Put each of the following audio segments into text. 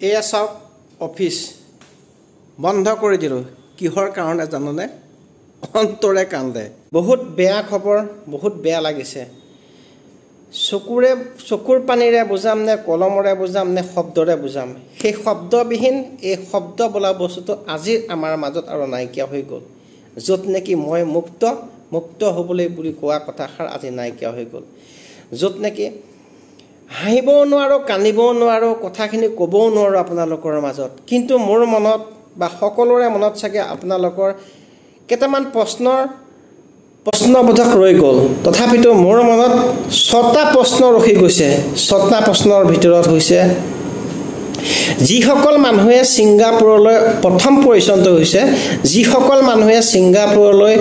এয়া চাওক অফিস বন্ধ কৰি দিলো কিহৰ কাৰণে জাননে অন্তৰে কান্দে বহুত বেয়া খবৰ বহুত বেয়া লাগিছে চকুৰ পানীৰে বুজাম নে কলমৰে বুজাম নে শব্দৰে বুজাম সেই শব্দবিহীন এই শব্দ বলা বস্তুটো আজি আমাৰ মাজত আৰু নাইকিয়া হৈ গ'ল যত নেকি মই মুক্ত হ'বলৈ বুলি কোৱা কথাষাৰ আজি নাইকিয়া হৈ গ'ল যত নেকি হাঁহিবও নোৱাৰো কান্দিবও নোৱাৰো কথাখিনি ক'বও নোৱাৰো আপোনালোকৰ মাজত কিন্তু মোৰ মনত বা সকলোৰে মনত চাগে আপোনালোকৰ কেইটামান প্ৰশ্নবোধক ৰৈ গ'ল তথাপিতো মোৰ মনত 6টা প্ৰশ্ন ৰখি গৈছে 6টা প্ৰশ্নৰ ভিতৰত হৈছে যিসকল মানুহে ছিংগাপুৰলৈ প্ৰথম পৰিচন্দ হৈছে যিসকল মানুহে ছিংগাপুৰলৈ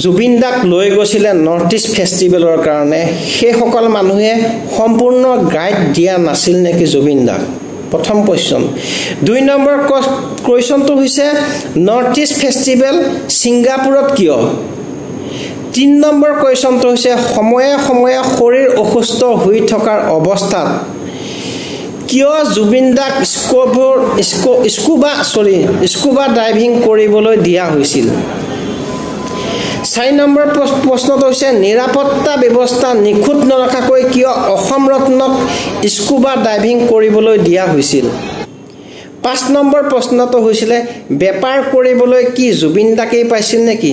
জুবিন দাক লৈ গৈছিলে নৰ্থ ইষ্ট ফেষ্টিভেলৰ কাৰণে সেই সকল মানুহে সম্পূৰ্ণ গাইড দিয়া নাছিল নেকি জুবিন দাক প্ৰথম কোৱেশ্চন 2 নম্বৰ কোৱেশ্চনটো হৈছে নৰ্থ ইষ্ট ফেষ্টিভেল ছিংগাপুৰত কিয় 3 নম্বৰ কোৱেশ্চনটো হৈছে সময়ে সময়ে শৰীৰ অসুস্থ হৈ থকাৰ অৱস্থাত কিয় জুবিন দাক স্কুবা ডাইভিং কৰিবলৈ দিয়া হৈছিল 4 নম্বৰ প্ৰশ্নটো হৈছে নিৰাপত্তা ব্যৱস্থা নিখুঁত নৰখাকৈ কিয় অসম ৰত্নক স্কুবা ডাইভিং কৰিবলৈ দিয়া হৈছিল 5 নম্বৰ প্ৰশ্নটো হৈছিল বেপাৰ কৰিবলৈ কি জুবিন দাকেই পাইছিল নেকি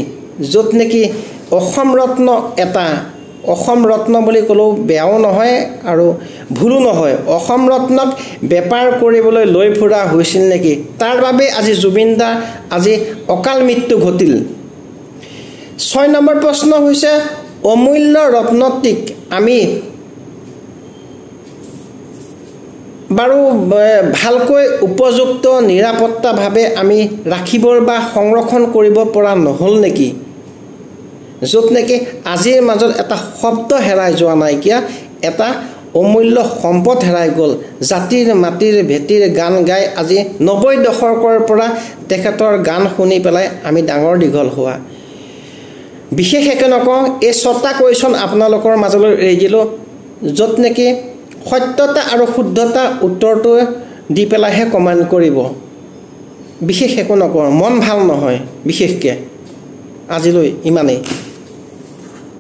যত নেকি অসম ৰত্ন বুলি ক'লেও বেয়াও নহয় আৰু ভুলো নহয় অসম ৰত্নক বেপাৰ কৰিবলৈ লৈ ফুৰা হৈছিল নেকি তাৰ বাবে আজি জুবিন দা আজি অকাল মৃত্যু ঘটিল 6 নম্বৰ প্ৰশ্ন হৈছে অমূল্য ৰত্নটিক আমি বাৰু ভালকৈ উপযুক্ত নিৰাপত্তাভাৱে আমি ৰাখিবৰ বা সংৰক্ষণ কৰিব পৰা নহল নেকি যত নেকি আজিৰ মাজত এটা শব্দ হেৰাই যোৱা নাইকিয়া এটা অমূল্য সম্পদ হেৰাই গ'ল জাতিৰ মাটিৰ ভেটিৰ গান গাই আজি 90 দশকৰ পৰা তেখেতৰ গান শুনি পেলাই আমি ডাঙৰ দীঘল হোৱা বিশেষ একো নকওঁ এই 6টা কোৱেশ্চন আপোনালোকৰ মাজলৈ এৰি দিলো যত নেকি সত্যতা আৰু শুদ্ধতা উত্তৰটো দি পেলাইহে কমেন্ট কৰিব বিশেষ একো নকওঁ মন ভাল নহয় বিশেষকৈ আজিলৈ ইমানেই